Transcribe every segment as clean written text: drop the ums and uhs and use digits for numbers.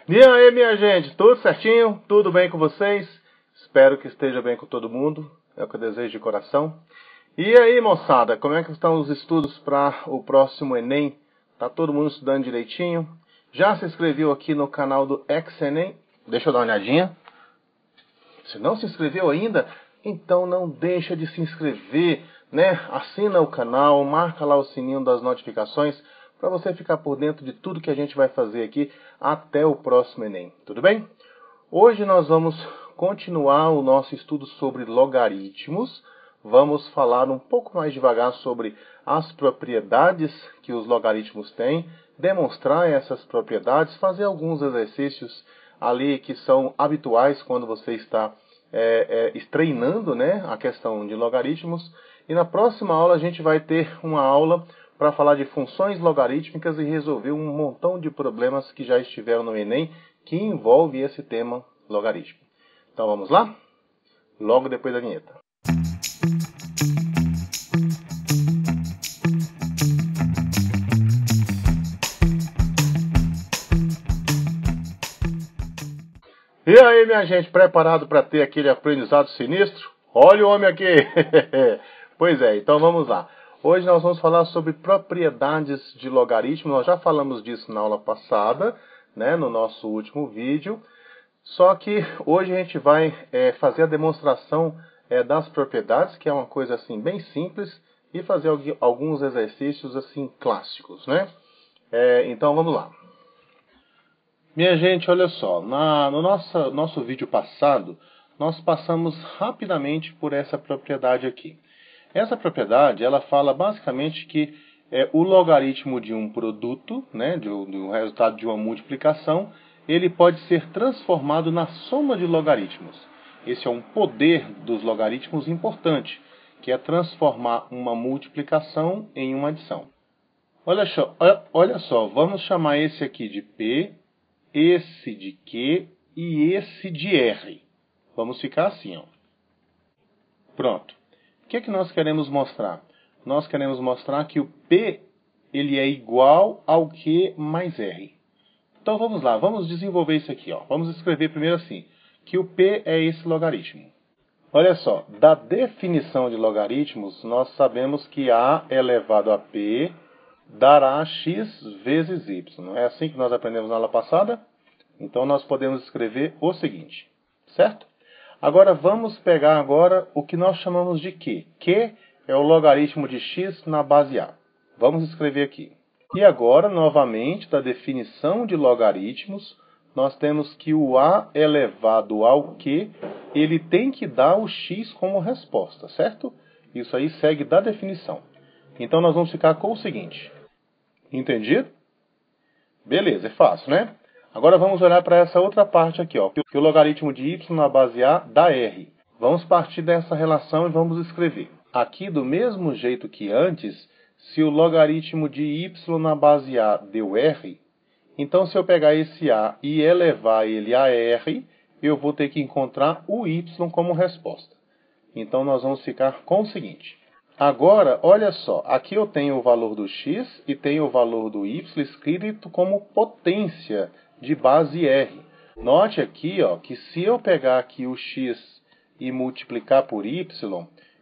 E aí, minha gente, tudo certinho? Tudo bem com vocês? Espero que esteja bem com todo mundo, é o que eu desejo de coração. E aí, moçada, como é que estão os estudos para o próximo Enem? Tá todo mundo estudando direitinho? Já se inscreveu aqui no canal do Ex-Enem? Deixa eu dar uma olhadinha. Se não se inscreveu ainda, então não deixa de se inscrever, né? Assina o canal, marca lá o sininho das notificações para você ficar por dentro de tudo que a gente vai fazer aqui até o próximo Enem, tudo bem? Hoje nós vamos continuar o nosso estudo sobre logaritmos. Vamos falar um pouco mais devagar sobre as propriedades que os logaritmos têm, demonstrar essas propriedades, fazer alguns exercícios ali que são habituais quando você está treinando, né, a questão de logaritmos. E na próxima aula a gente vai ter uma aula para falar de funções logarítmicas e resolver um montão de problemas que já estiveram no Enem que envolve esse tema logaritmo. Então vamos lá? Logo depois da vinheta. E aí, minha gente, preparado para ter aquele aprendizado sinistro? Olha o homem aqui! Pois é, então vamos lá. Hoje nós vamos falar sobre propriedades de logaritmo. Nós já falamos disso na aula passada, né, no nosso último vídeo. Só que hoje a gente vai fazer a demonstração das propriedades, que é uma coisa assim bem simples, e fazer alguns exercícios assim clássicos, né? Então vamos lá. Minha gente, olha só, no nosso vídeo passado, nós passamos rapidamente por essa propriedade aqui. Essa propriedade, ela fala basicamente que o logaritmo de um produto, né, do resultado de uma multiplicação, ele pode ser transformado na soma de logaritmos. Esse é um poder dos logaritmos importante, que é transformar uma multiplicação em uma adição. Olha só, vamos chamar esse aqui de P, esse de Q e esse de R. Vamos ficar assim, ó. Pronto. O que é que nós queremos mostrar? Nós queremos mostrar que o P ele é igual ao Q mais R. Então vamos lá, vamos desenvolver isso aqui, ó. Vamos escrever primeiro assim, que o P é esse logaritmo. Olha só, da definição de logaritmos, nós sabemos que A elevado a P dará x vezes y. Não é assim que nós aprendemos na aula passada? Então nós podemos escrever o seguinte, certo? Agora vamos pegar agora o que nós chamamos de Q. Q é o logaritmo de x na base A. Vamos escrever aqui. E agora, novamente, da definição de logaritmos, nós temos que o A elevado ao Q, ele tem que dar o x como resposta, certo? Isso aí segue da definição. Então nós vamos ficar com o seguinte. Entendido? Beleza, é fácil, né? Agora vamos olhar para essa outra parte aqui, ó, que o logaritmo de y na base A dá R. Vamos partir dessa relação e vamos escrever. Aqui, do mesmo jeito que antes, se o logaritmo de y na base A deu R, então se eu pegar esse A e elevar ele a R, eu vou ter que encontrar o y como resposta. Então nós vamos ficar com o seguinte. Agora, olha só, aqui eu tenho o valor do x e tenho o valor do y escrito como potência de base R. Note aqui, ó, que se eu pegar aqui o x e multiplicar por y,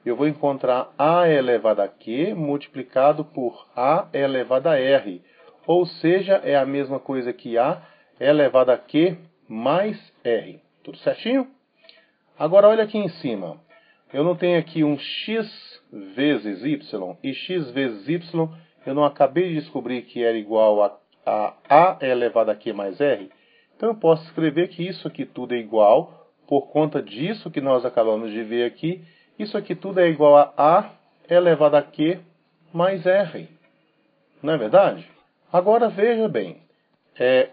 eu vou encontrar A elevado a Q multiplicado por A elevado a R. Ou seja, é a mesma coisa que A elevado a Q mais R. Tudo certinho? Agora olha aqui em cima. Eu não tenho aqui um x vezes y, e x vezes y eu não acabei de descobrir que era igual a elevado a Q mais R? Então eu posso escrever que isso aqui tudo é igual, por conta disso que nós acabamos de ver aqui, isso aqui tudo é igual a elevado a Q mais R. Não é verdade? Agora veja bem,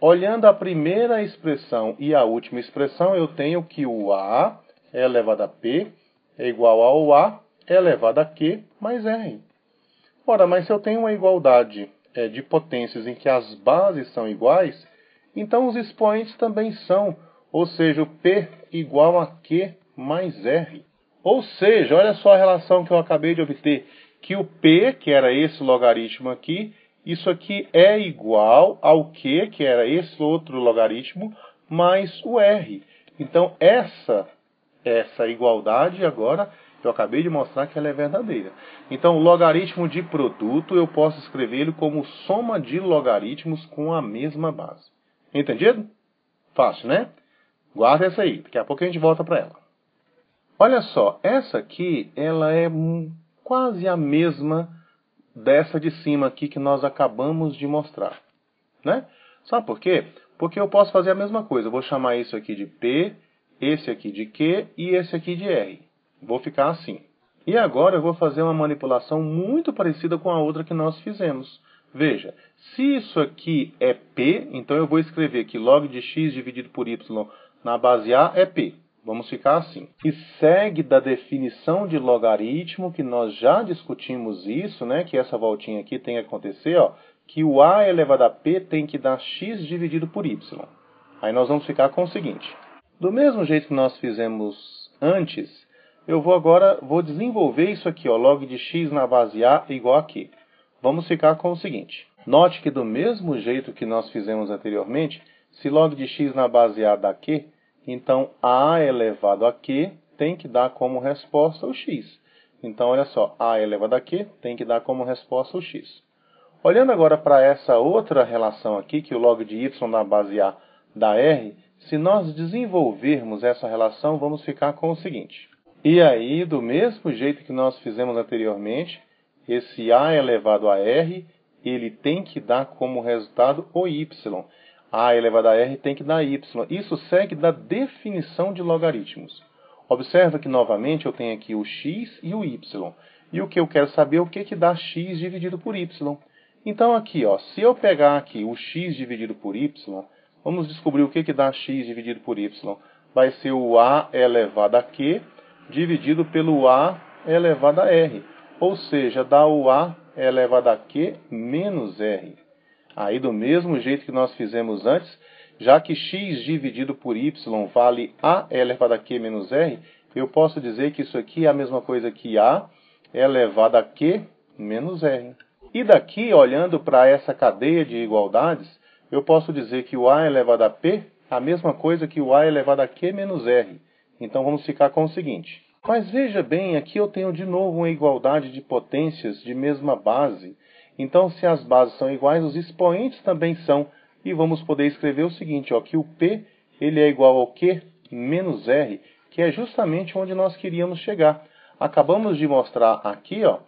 olhando a primeira expressão e a última expressão, eu tenho que o A elevado a P é igual ao A elevado a Q mais R. Ora, mas se eu tenho uma igualdade de potências em que as bases são iguais, então os expoentes também são, ou seja, o P igual a Q mais R. Ou seja, olha só a relação que eu acabei de obter, que o P, que era esse logaritmo aqui, isso aqui é igual ao Q, que era esse outro logaritmo, mais o R. Então, essa igualdade agora, eu acabei de mostrar que ela é verdadeira. Então, o logaritmo de produto, eu posso escrever ele como soma de logaritmos com a mesma base. Entendido? Fácil, né? Guarda essa aí, daqui a pouco a gente volta para ela. Olha só, essa aqui, ela é quase a mesma dessa de cima aqui que nós acabamos de mostrar, né? Sabe por quê? Porque eu posso fazer a mesma coisa. Eu vou chamar isso aqui de P, esse aqui de Q e esse aqui de R. Vou ficar assim. E agora eu vou fazer uma manipulação muito parecida com a outra que nós fizemos. Veja, se isso aqui é P, então eu vou escrever que log de x dividido por y na base A é P. Vamos ficar assim. E segue da definição de logaritmo, que nós já discutimos isso, né? Que essa voltinha aqui tem que acontecer, ó. Que o a elevado a p tem que dar x dividido por y. Aí nós vamos ficar com o seguinte. Do mesmo jeito que nós fizemos antes, eu vou desenvolver isso aqui, ó. Log de x na base a igual a q. Vamos ficar com o seguinte. Note que do mesmo jeito que nós fizemos anteriormente, se log de x na base a dá q, então, a elevado a q tem que dar como resposta o x. Então, olha só, a elevado a q tem que dar como resposta o x. Olhando agora para essa outra relação aqui, que o log de y na base a dá r, se nós desenvolvermos essa relação, vamos ficar com o seguinte. E aí, do mesmo jeito que nós fizemos anteriormente, esse a elevado a r, ele tem que dar como resultado o y. A elevado a r tem que dar y. Isso segue da definição de logaritmos. Observa que, novamente, eu tenho aqui o x e o y. E o que eu quero saber é o que dá x dividido por y. Então, aqui, ó, se eu pegar aqui o x dividido por y, vamos descobrir o que dá x dividido por y. Vai ser o a elevado a q dividido pelo a elevado a r. Ou seja, dá o a elevado a q menos r. Aí, do mesmo jeito que nós fizemos antes, já que x dividido por y vale a elevado a q menos r, eu posso dizer que isso aqui é a mesma coisa que a elevado a q menos r. E daqui, olhando para essa cadeia de igualdades, eu posso dizer que o a elevado a p é a mesma coisa que o a elevado a q menos r. Então, vamos ficar com o seguinte. Mas veja bem, aqui eu tenho de novo uma igualdade de potências de mesma base. Então, se as bases são iguais, os expoentes também são. E vamos poder escrever o seguinte, ó, que o P ele é igual ao Q menos R, que é justamente onde nós queríamos chegar. Acabamos de mostrar aqui, ó,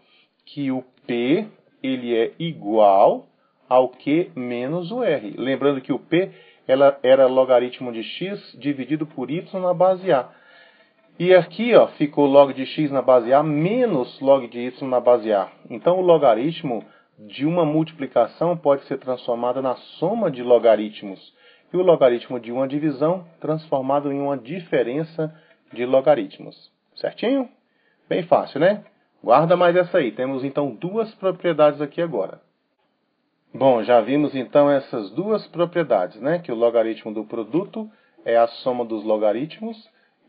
que o P ele é igual ao Q menos o R. Lembrando que o P era logaritmo de x dividido por y na base A. E aqui, ó, ficou log de x na base A menos log de y na base A. Então, o logaritmo de uma multiplicação pode ser transformado na soma de logaritmos. E o logaritmo de uma divisão transformado em uma diferença de logaritmos. Certinho? Bem fácil, né? Guarda mais essa aí. Temos, então, duas propriedades aqui agora. Bom, já vimos, então, essas duas propriedades, né? Que o logaritmo do produto é a soma dos logaritmos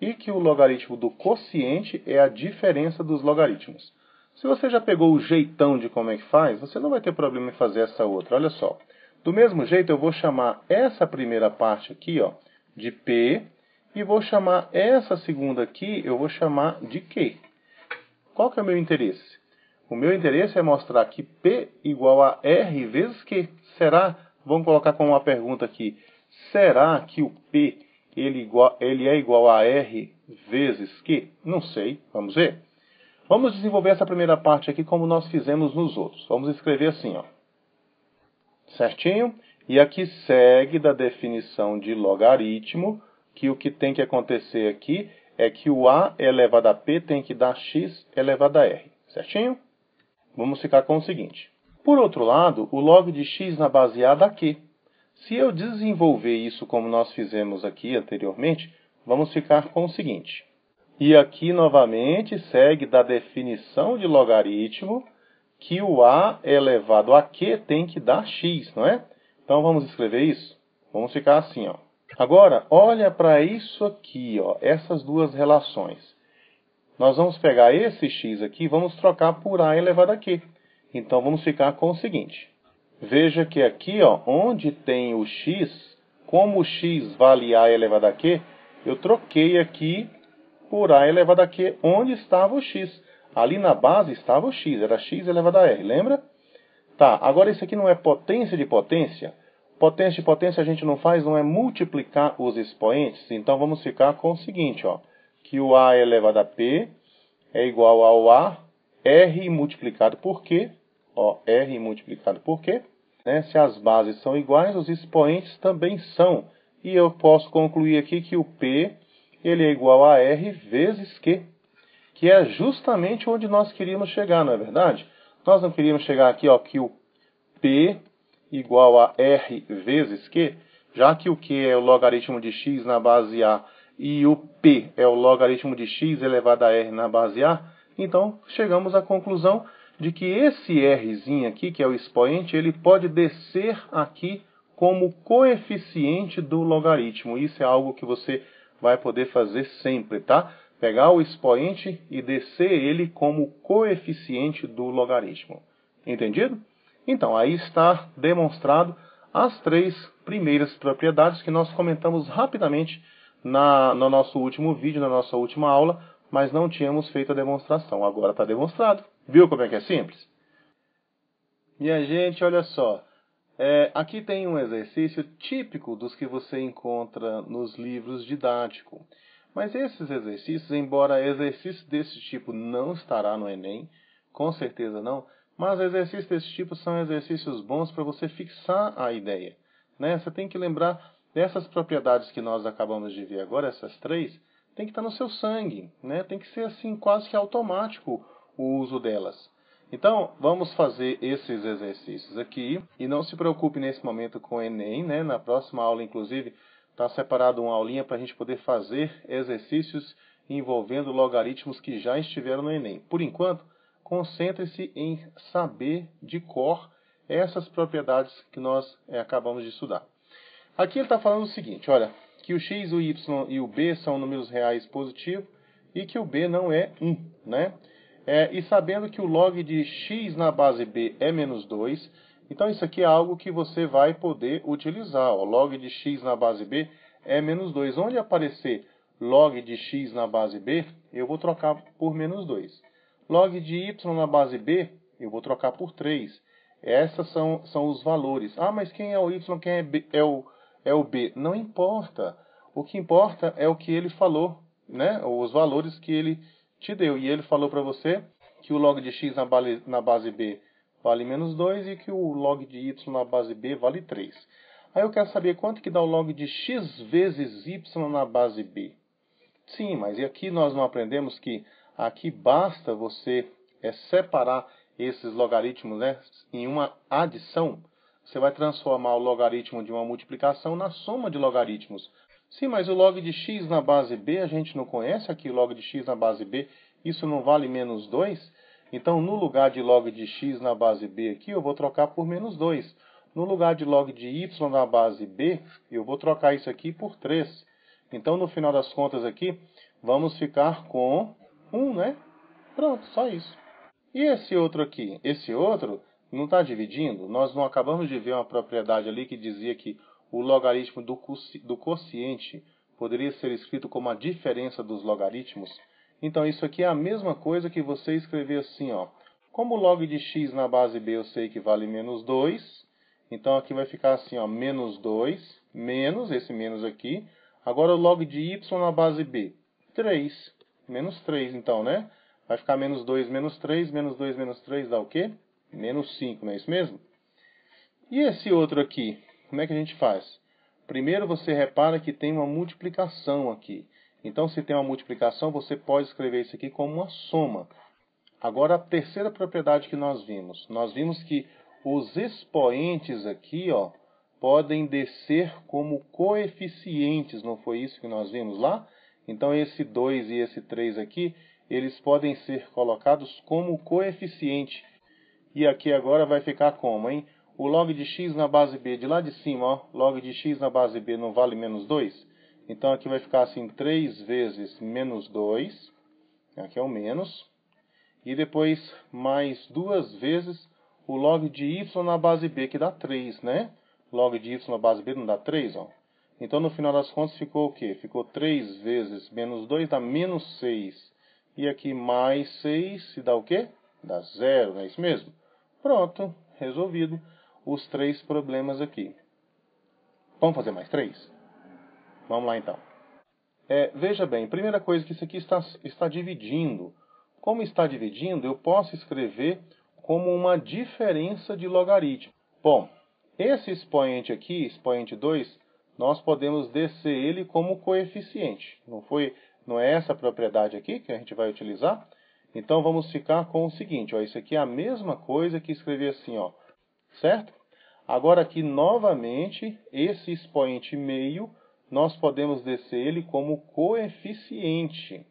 e que o logaritmo do quociente é a diferença dos logaritmos. Se você já pegou o jeitão de como é que faz, você não vai ter problema em fazer essa outra. Olha só. Do mesmo jeito, eu vou chamar essa primeira parte aqui, ó, de P, e vou chamar essa segunda aqui, eu vou chamar de Q. Qual que é o meu interesse? O meu interesse é mostrar que P igual a R vezes Q. Será? Vamos colocar como uma pergunta aqui. Será que o P ele é igual a R vezes Q? Não sei. Vamos ver? Vamos desenvolver essa primeira parte aqui como nós fizemos nos outros. Vamos escrever assim, ó. Certinho? E aqui segue da definição de logaritmo, que o que tem que acontecer aqui é que o a elevado a p tem que dar x elevado a r. Certinho? Vamos ficar com o seguinte. Por outro lado, o log de x na base a dá q. Se eu desenvolver isso como nós fizemos aqui anteriormente, vamos ficar com o seguinte. E aqui, novamente, segue da definição de logaritmo que o a elevado a q tem que dar x, não é? Então, vamos escrever isso? Vamos ficar assim, ó. Agora, olha para isso aqui, ó, essas duas relações. Nós vamos pegar esse x aqui e vamos trocar por a elevado a q. Então, vamos ficar com o seguinte. Veja que aqui, ó, onde tem o x, como o x vale a elevado a q, eu troquei aqui por a elevado a q, onde estava o x. Ali na base estava o x, era x elevado a r, lembra? Tá, agora isso aqui não é potência de potência? Potência de potência a gente não faz, não é multiplicar os expoentes? Então vamos ficar com o seguinte, ó, que o a elevado a p é igual ao a, r multiplicado por q, ó, r multiplicado por q, né? Se as bases são iguais, os expoentes também são. E eu posso concluir aqui que o P ele é igual a R vezes Q, que é justamente onde nós queríamos chegar, não é verdade? Nós não queríamos chegar aqui, ó, que o P igual a R vezes Q, já que o Q é o logaritmo de x na base A e o P é o logaritmo de x elevado a R na base A, então chegamos à conclusão de que esse Rzinho aqui, que é o expoente, ele pode descer aqui como coeficiente do logaritmo. Isso é algo que você vai poder fazer sempre, tá? Pegar o expoente e descer ele como coeficiente do logaritmo. Entendido? Então, aí está demonstrado as três primeiras propriedades que nós comentamos rapidamente no nosso último vídeo, na nossa última aula, mas não tínhamos feito a demonstração. Agora está demonstrado. Viu como é que é simples? Minha gente, olha só. Aqui tem um exercício típico dos que você encontra nos livros didáticos. Mas esses exercícios, embora exercícios desse tipo não estará no Enem, com certeza não, mas exercícios desse tipo são exercícios bons para você fixar a ideia, né? Você tem que lembrar dessas propriedades que nós acabamos de ver agora, essas três, tem que estar no seu sangue, né? Tem que ser assim quase que automático o uso delas. Então, vamos fazer esses exercícios aqui. E não se preocupe nesse momento com o Enem, né? Na próxima aula, inclusive, está separado uma aulinha para a gente poder fazer exercícios envolvendo logaritmos que já estiveram no Enem. Por enquanto, concentre-se em saber de cor essas propriedades que nós acabamos de estudar. Aqui ele está falando o seguinte, olha, que o x, o y e o b são números reais positivos e que o b não é 1, né? E sabendo que o log de x na base b é menos 2, então isso aqui é algo que você vai poder utilizar. O log de x na base b é menos 2. Onde aparecer log de x na base b, eu vou trocar por menos 2. Log de y na base b, eu vou trocar por 3. Essas são os valores. Ah, mas quem é o y, quem é, b, é o b? Não importa. O que importa é o que ele falou, né? Os valores que ele te deu. E ele falou para você que o log de x na base b vale menos 2 e que o log de y na base b vale 3. Aí eu quero saber quanto que dá o log de x vezes y na base b. Sim, mas e aqui nós não aprendemos que aqui basta você separar esses logaritmos, né, em uma adição. Você vai transformar o logaritmo de uma multiplicação na soma de logaritmos. Sim, mas o log de x na base b, a gente não conhece aqui o log de x na base b, isso não vale menos 2? Então, no lugar de log de x na base b aqui, eu vou trocar por menos 2. No lugar de log de y na base b, eu vou trocar isso aqui por 3. Então, no final das contas aqui, vamos ficar com 1, né? Pronto, só isso. E esse outro aqui? Esse outro não está dividindo? Nós não acabamos de ver uma propriedade ali que dizia que o logaritmo do quociente poderia ser escrito como a diferença dos logaritmos? Então, isso aqui é a mesma coisa que você escrever assim, ó. Como o log de x na base b eu sei que vale menos 2, então aqui vai ficar assim, ó, menos 2, menos esse menos aqui. Agora o log de y na base b, 3, menos 3 então, né? Vai ficar menos 2, menos 3, menos 2, menos 3 dá o quê? Menos 5, não é isso mesmo? E esse outro aqui, como é que a gente faz? Primeiro você repara que tem uma multiplicação aqui. Então, se tem uma multiplicação, você pode escrever isso aqui como uma soma. Agora, a terceira propriedade que nós vimos que os expoentes aqui, ó, podem descer como coeficientes, não foi isso que nós vimos lá? Então, esse 2 e esse 3 aqui, eles podem ser colocados como coeficiente. E aqui agora vai ficar como, hein? O log de x na base b, de lá de cima, ó, log de x na base b não vale menos 2? Então, aqui vai ficar assim, 3 vezes menos 2, aqui é o menos, e depois mais 2 vezes o log de y na base b, que dá 3, né? Log de y na base b não dá 3, ó. Então, no final das contas, ficou o quê? Ficou 3 vezes menos 2 dá menos 6. E aqui mais 6 dá o quê? Dá 0, não é isso mesmo? Pronto, resolvido os 3 problemas aqui. Vamos fazer mais 3? Vamos lá, então. Veja bem, primeira coisa que isso aqui está dividindo. Como está dividindo, eu posso escrever como uma diferença de logaritmo. Bom, esse expoente aqui, expoente 2, nós podemos descer ele como coeficiente. Não é essa a propriedade aqui que a gente vai utilizar? Então, vamos ficar com o seguinte, ó, isso aqui é a mesma coisa que escrever assim, ó, certo? Agora aqui, novamente, esse expoente meio, nós podemos descer ele como coeficiente.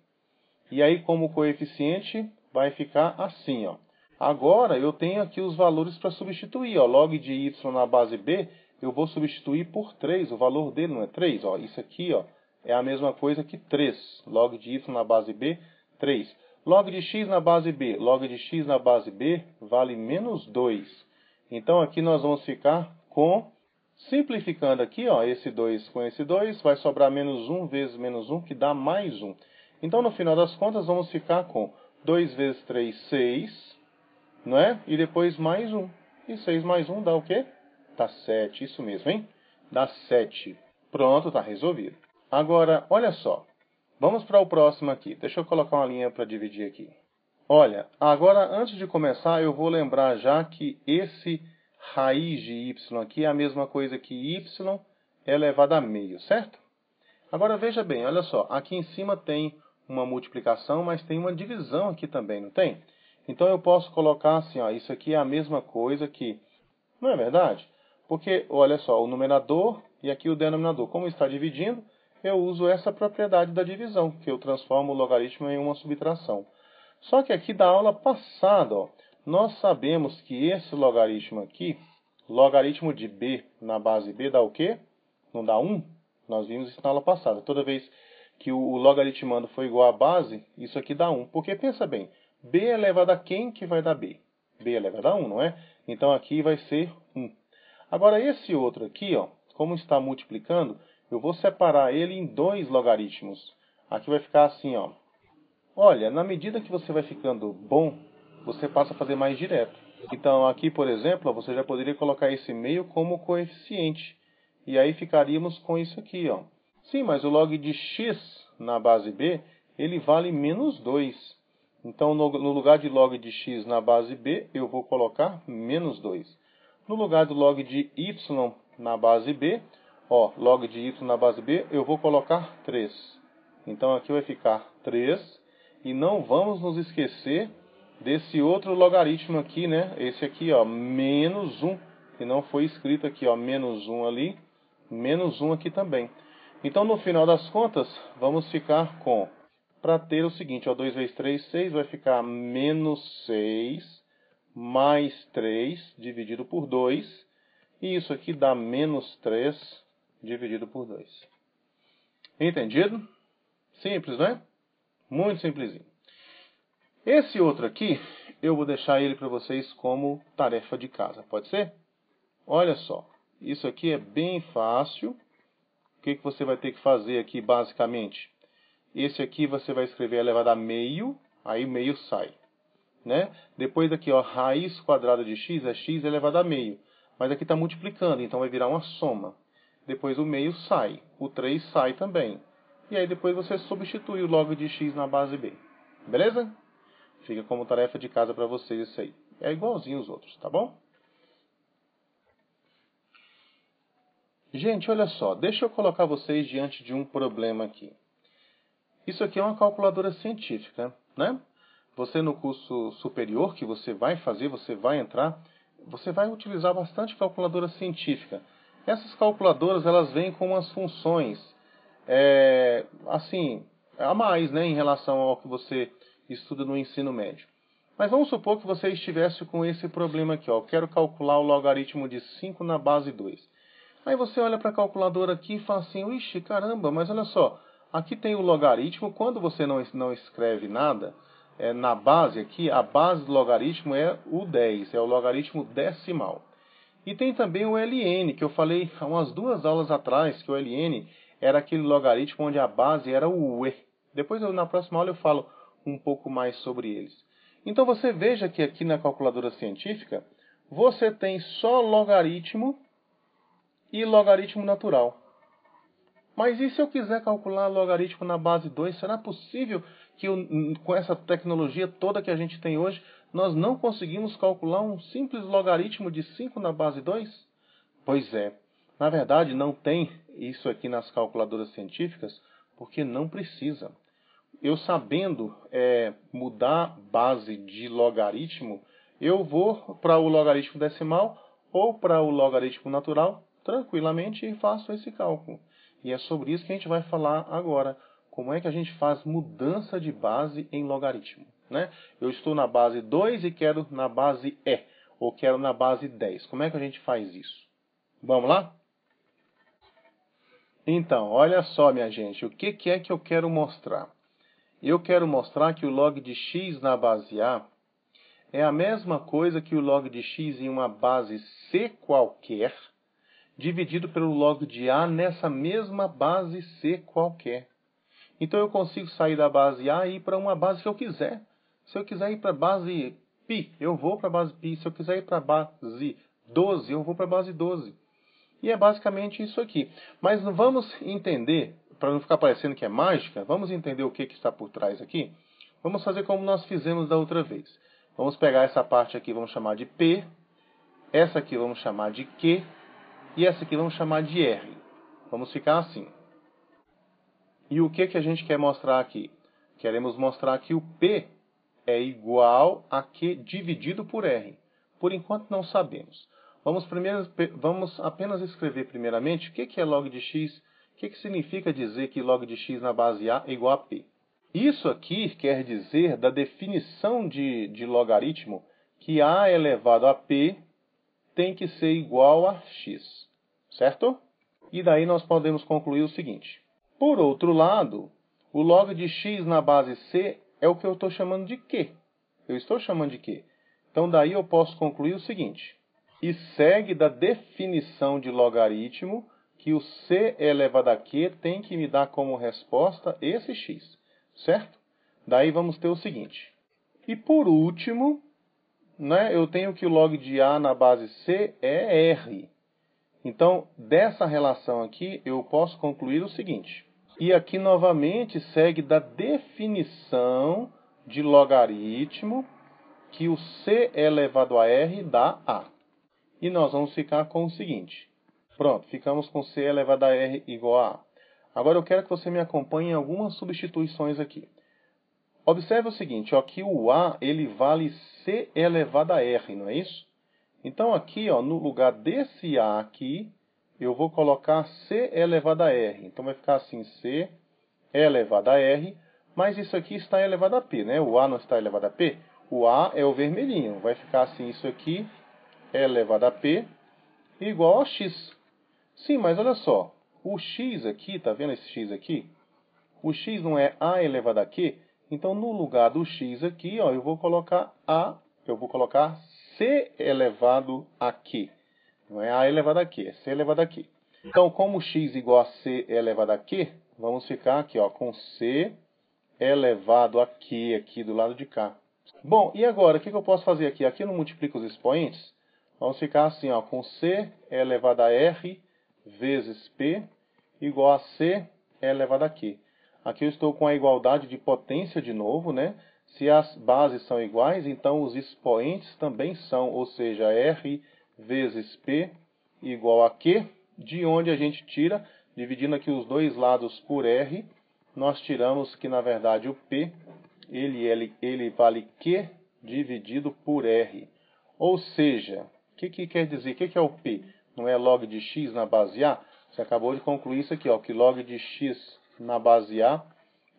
E aí, como coeficiente, vai ficar assim, ó. Agora, eu tenho aqui os valores para substituir, ó. Log de y na base b, eu vou substituir por 3. O valor dele não é 3, ó. Isso aqui, ó, é a mesma coisa que 3. Log de y na base b, 3. Log de x na base b. Log de x na base b vale menos 2. Então, aqui nós vamos ficar com... Simplificando aqui, ó, esse 2 com esse 2, vai sobrar menos 1 vezes menos 1, que dá mais 1. Então, no final das contas, vamos ficar com 2 vezes 3, 6, não é? E depois mais 1. E 6 mais 1 dá o quê? Dá 7, isso mesmo, hein? Dá 7. Pronto, está resolvido. Agora, olha só. Vamos para o próximo aqui. Deixa eu colocar uma linha para dividir aqui. Olha, agora, antes de começar, eu vou lembrar já que esse raiz de y aqui é a mesma coisa que y elevado a meio, certo? Agora, veja bem, olha só. Aqui em cima tem uma multiplicação, mas tem uma divisão aqui também, não tem? Então, eu posso colocar assim, ó, isso aqui é a mesma coisa que... Não é verdade? Porque, olha só, o numerador e aqui o denominador. Como está dividindo, eu uso essa propriedade da divisão, que eu transformo o logaritmo em uma subtração. Só que aqui da aula passada, ó, nós sabemos que esse logaritmo aqui, logaritmo de b na base b dá o quê? Não dá 1? Nós vimos isso na aula passada. Toda vez que o logaritmando for igual à base, isso aqui dá 1. Porque, pensa bem, b elevado a quem que vai dar b? b elevado a 1, não é? Então, aqui vai ser 1. Agora, esse outro aqui, ó, como está multiplicando, eu vou separar ele em 2 logaritmos. Aqui vai ficar assim, ó. Olha, na medida que você vai ficando bom, você passa a fazer mais direto. Então, aqui, por exemplo, você já poderia colocar esse meio como coeficiente. E aí ficaríamos com isso aqui, ó. Sim, mas o log de x na base b, ele vale menos 2. Então, no lugar de log de x na base b, eu vou colocar menos 2. No lugar do log de y na base b, ó, log de y na base b, eu vou colocar 3. Então, aqui vai ficar 3. E não vamos nos esquecer desse outro logaritmo aqui, né? Esse aqui, ó, menos 1. Que não foi escrito aqui, ó, menos 1 ali. Menos 1 aqui também. Então, no final das contas, vamos ficar com... Para ter o seguinte, ó, 2 vezes 3, 6, vai ficar menos 6 mais 3 dividido por 2. E isso aqui dá menos 3 dividido por 2. Entendido? Simples, não é? Muito simplesinho. Esse outro aqui, eu vou deixar ele para vocês como tarefa de casa. Pode ser? Olha só. Isso aqui é bem fácil. O que você vai ter que fazer aqui, basicamente? Esse aqui você vai escrever elevado a meio, aí meio sai. Né? Depois aqui, ó, raiz quadrada de x é x elevado a meio. Mas aqui está multiplicando, então vai virar uma soma. Depois o meio sai, o 3 sai também. E aí depois você substitui o log de x na base b. Beleza? Fica como tarefa de casa para vocês isso aí. É igualzinho os outros, tá bom? Gente, olha só. Deixa eu colocar vocês diante de um problema aqui. Isso aqui é uma calculadora científica, né? Você no curso superior que você vai fazer, você vai entrar, você vai utilizar bastante calculadora científica. Essas calculadoras, elas vêm com umas funções, assim, a mais, né, em relação ao que você estuda no ensino médio. Mas vamos supor que você estivesse com esse problema aqui, ó. Eu quero calcular o logaritmo de 5 na base 2. Aí você olha para a calculadora aqui e fala assim, ixi, caramba, mas olha só, aqui tem o logaritmo, quando você não escreve nada, na base aqui, a base do logaritmo é o 10, é o logaritmo decimal. E tem também o ln, que eu falei há umas 2 aulas atrás, que o ln era aquele logaritmo onde a base era o e. Depois, na próxima aula, eu falo um pouco mais sobre eles. Então, você veja que aqui na calculadora científica, você tem só logaritmo e logaritmo natural. Mas e se eu quiser calcular logaritmo na base 2, será possível que com essa tecnologia toda que a gente tem hoje, nós não conseguimos calcular um simples logaritmo de 5 na base 2? Pois é, na verdade não tem isso aqui nas calculadoras científicas, porque não precisa. Eu sabendo mudar base de logaritmo, eu vou para o logaritmo decimal ou para o logaritmo natural tranquilamente e faço esse cálculo. E é sobre isso que a gente vai falar agora. Como é que a gente faz mudança de base em logaritmo, né? Eu estou na base 2 e quero na base e, ou quero na base 10. Como é que a gente faz isso? Vamos lá? Então, olha só, minha gente, o que é que eu quero mostrar? Eu quero mostrar que o log de x na base A é a mesma coisa que o log de x em uma base C qualquer, dividido pelo log de A nessa mesma base C qualquer. Então eu consigo sair da base A e ir para uma base que eu quiser. Se eu quiser ir para a base π, eu vou para a base π. Se eu quiser ir para a base 12, eu vou para a base 12. E é basicamente isso aqui. Mas vamos entender, para não ficar parecendo que é mágica, vamos entender o que está por trás aqui. Vamos fazer como nós fizemos da outra vez. Vamos pegar essa parte aqui, vamos chamar de P. Essa aqui vamos chamar de Q. E essa aqui vamos chamar de R. Vamos ficar assim. E o que a gente quer mostrar aqui? Queremos mostrar que o P é igual a Q dividido por R. Por enquanto não sabemos. Vamos apenas escrever primeiramente o que é log de x, o que significa dizer que log de x na base A é igual a P. Isso aqui quer dizer da definição de logaritmo que A elevado a P tem que ser igual a x, certo? E daí nós podemos concluir o seguinte. Por outro lado, o log de x na base C é o que eu estou chamando de Q. Eu estou chamando de Q. Então daí eu posso concluir o seguinte. E segue da definição de logaritmo que o C elevado a Q tem que me dar como resposta esse x, certo? Daí vamos ter o seguinte. E por último, né, eu tenho que o log de A na base C é R. Então, dessa relação aqui, eu posso concluir o seguinte. E aqui, novamente, segue da definição de logaritmo que o C elevado a R dá A. E nós vamos ficar com o seguinte. Pronto, ficamos com C elevado a R igual a A. Agora, eu quero que você me acompanhe em algumas substituições aqui. Observe o seguinte, ó, que o A ele vale C elevado a R, não é isso? Então, aqui, ó, no lugar desse A aqui, eu vou colocar C elevado a R. Então, vai ficar assim, C elevado a R, mas isso aqui está elevado a P, né? O A não está elevado a P. O A é o vermelhinho. Vai ficar assim, isso aqui elevado a P igual a X. Sim, mas olha só. O X aqui, tá vendo esse X aqui? O X não é A elevado a Q? Então, no lugar do X aqui, ó, eu vou colocar C elevado a Q. Não é A elevado a Q, é C elevado a Q. Então, como x igual a C elevado a Q, vamos ficar aqui ó, com C elevado a Q aqui do lado de cá. Bom, e agora, o que eu posso fazer aqui? Aqui eu não multiplico os expoentes. Vamos ficar assim, ó, com C elevado a R vezes P igual a C elevado a Q. Aqui eu estou com a igualdade de potência de novo, né? Se as bases são iguais, então os expoentes também são, ou seja, R vezes P igual a Q, de onde a gente tira, dividindo aqui os dois lados por R, nós tiramos que, na verdade, o P, ele vale Q dividido por R. Ou seja, o que quer dizer? O que é o P? Não é log de x na base A? Você acabou de concluir isso aqui, ó, que log de x na base A,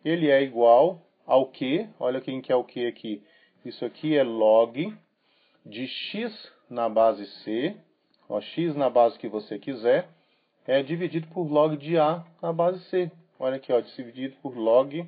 ele é igual ao Q. Olha quem que é o Q aqui. Isso aqui é log de x na base C, ó, x na base que você quiser, é dividido por log de A na base C. Olha aqui, ó, dividido por log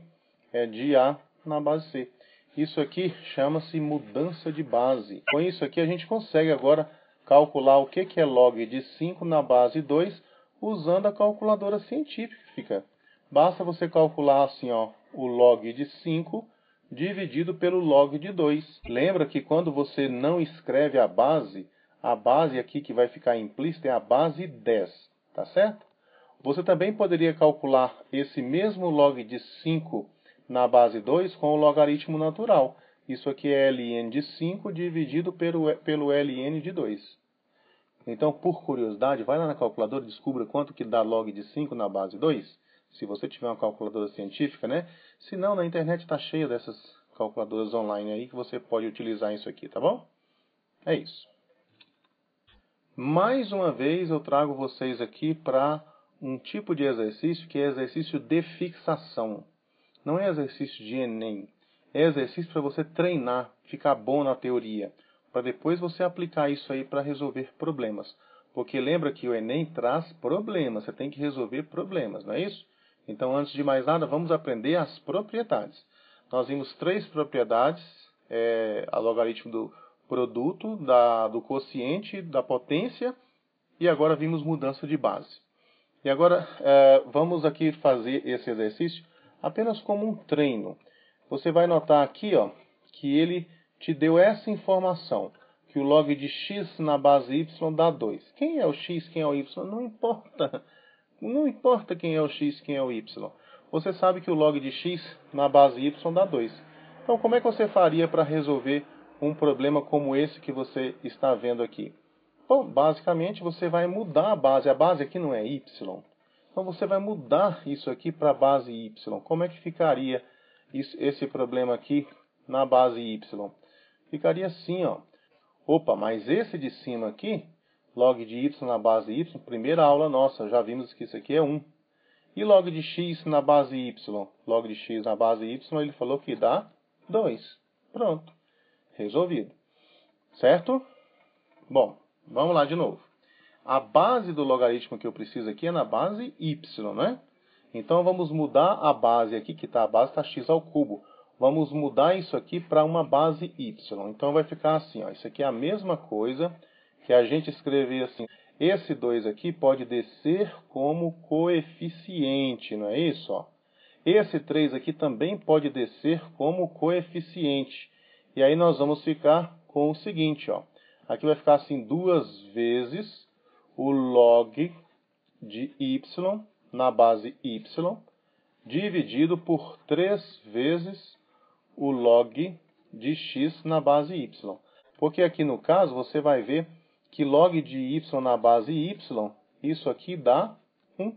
de A na base C. Isso aqui chama-se mudança de base. Com isso aqui a gente consegue agora calcular o que é log de 5 na base 2 usando a calculadora científica. Basta você calcular assim, ó, o log de 5 dividido pelo log de 2. Lembra que quando você não escreve a base aqui que vai ficar implícita é a base 10, tá certo? Você também poderia calcular esse mesmo log de 5 na base 2 com o logaritmo natural. Isso aqui é ln de 5 dividido pelo ln de 2. Então, por curiosidade, vai lá na calculadora e descubra quanto que dá log de 5 na base 2. Se você tiver uma calculadora científica, né? Se não, na internet está cheia dessas calculadoras online aí que você pode utilizar isso aqui, tá bom? É isso. Mais uma vez eu trago vocês aqui para um tipo de exercício que é exercício de fixação. Não é exercício de Enem. É exercício para você treinar, ficar bom na teoria, para depois você aplicar isso aí para resolver problemas. Porque lembra que o Enem traz problemas, você tem que resolver problemas, não é isso? Então, antes de mais nada, vamos aprender as propriedades. Nós vimos 3 propriedades, a logaritmo do produto, do quociente, da potência, e agora vimos mudança de base. E agora, vamos aqui fazer esse exercício apenas como um treino. Você vai notar aqui, ó, que ele te deu essa informação, que o log de x na base y dá 2. Quem é o x, quem é o y? Não importa. Não importa quem é o x, quem é o y. Você sabe que o log de x na base y dá 2. Então, como é que você faria para resolver um problema como esse que você está vendo aqui? Bom, basicamente você vai mudar a base. A base aqui não é y. Então você vai mudar isso aqui para a base y. Como é que ficaria esse problema aqui na base y? Ficaria assim, ó. Opa, mas esse de cima aqui, log de y na base y, primeira aula nossa, já vimos que isso aqui é 1. E log de x na base y? Log de x na base y, ele falou que dá 2. Pronto. Resolvido. Certo? Bom, vamos lá de novo. A base do logaritmo que eu preciso aqui é na base y, né? Então vamos mudar a base aqui, que a base está x ao cubo. Vamos mudar isso aqui para uma base y. Então vai ficar assim, ó. Isso aqui é a mesma coisa que a gente escrever assim. Esse 2 aqui pode descer como coeficiente, não é isso? Ó? Esse 3 aqui também pode descer como coeficiente. E aí nós vamos ficar com o seguinte, ó. Aqui vai ficar assim 2 vezes o log de y na base y, dividido por 3 vezes o log de x na base y. Porque aqui no caso você vai ver que log de y na base y, isso aqui dá 1.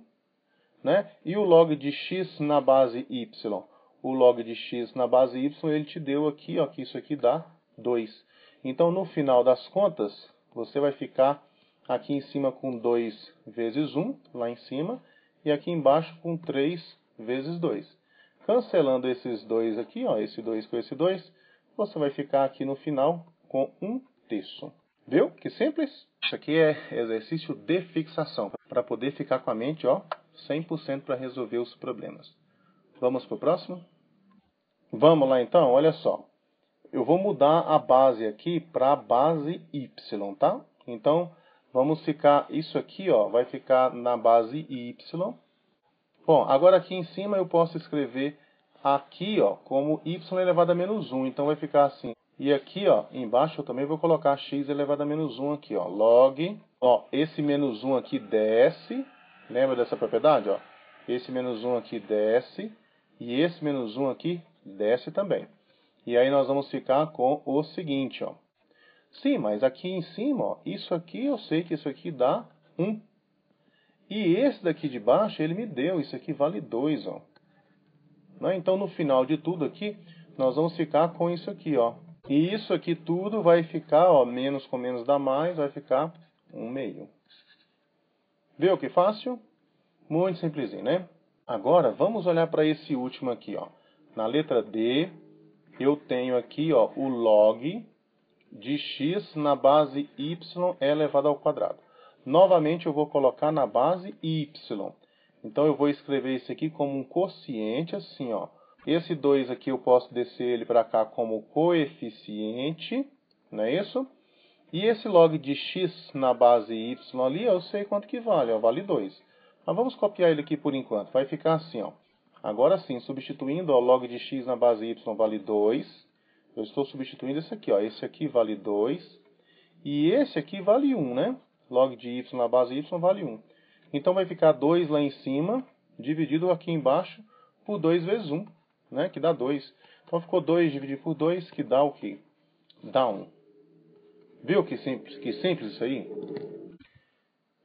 Né? E o log de x na base y? O log de x na base y ele te deu aqui, ó, que isso aqui dá 2. Então no final das contas, você vai ficar aqui em cima com 2 vezes 1, lá em cima, e aqui embaixo com 3 vezes 2. Cancelando esses 2 aqui, ó, esse 2 com esse 2, você vai ficar aqui no final com 1/3. Viu? Que simples? Isso aqui é exercício de fixação, para poder ficar com a mente, ó, 100% para resolver os problemas. Vamos para o próximo? Vamos lá então, olha só. Eu vou mudar a base aqui para a base y, tá? Então, vamos ficar, isso aqui, ó, vai ficar na base y. Bom, agora aqui em cima eu posso escrever aqui, ó, como y elevado a menos 1. Então vai ficar assim. E aqui, ó, embaixo eu também vou colocar x elevado a menos 1 aqui, ó. Log, ó, esse menos 1 aqui desce. Lembra dessa propriedade, ó? Esse menos 1 aqui desce. E esse menos 1 aqui desce também. E aí nós vamos ficar com o seguinte, ó. Sim, mas aqui em cima, ó, isso aqui eu sei que isso aqui dá 1. E esse daqui de baixo, ele me deu, isso aqui vale 2, ó. Né? Então, no final de tudo aqui, nós vamos ficar com isso aqui, ó. E isso aqui tudo vai ficar, ó, menos com menos dá mais, vai ficar 1/2. Viu que fácil? Muito simplesinho, né? Agora, vamos olhar para esse último aqui, ó. Na letra D, eu tenho aqui, ó, o log de x na base y elevado ao quadrado. Novamente, eu vou colocar na base y. Então, eu vou escrever isso aqui como um quociente, assim, ó. Esse 2 aqui eu posso descer ele para cá como coeficiente, não é isso? E esse log de x na base y ali, eu sei quanto que vale, ó, vale 2. Mas vamos copiar ele aqui por enquanto, vai ficar assim, ó. Agora sim, substituindo, ó, log de x na base y vale 2. Eu estou substituindo esse aqui, ó. Esse aqui vale 2. E esse aqui vale 1, né? Log de y na base y vale 1. Então vai ficar 2 lá em cima, dividido aqui embaixo por 2 vezes 1, né? Que dá 2. Então ficou 2 dividido por 2, que dá o quê? Dá 1. Viu que simples isso aí?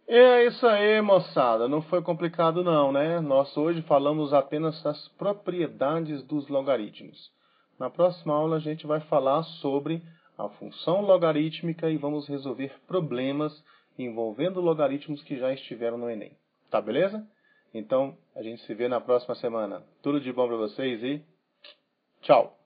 É isso aí, moçada. Não foi complicado não, né? Nós hoje falamos apenas das propriedades dos logaritmos. Na próxima aula a gente vai falar sobre a função logarítmica e vamos resolver problemas envolvendo logaritmos que já estiveram no Enem. Tá beleza? Então, a gente se vê na próxima semana. Tudo de bom para vocês e tchau!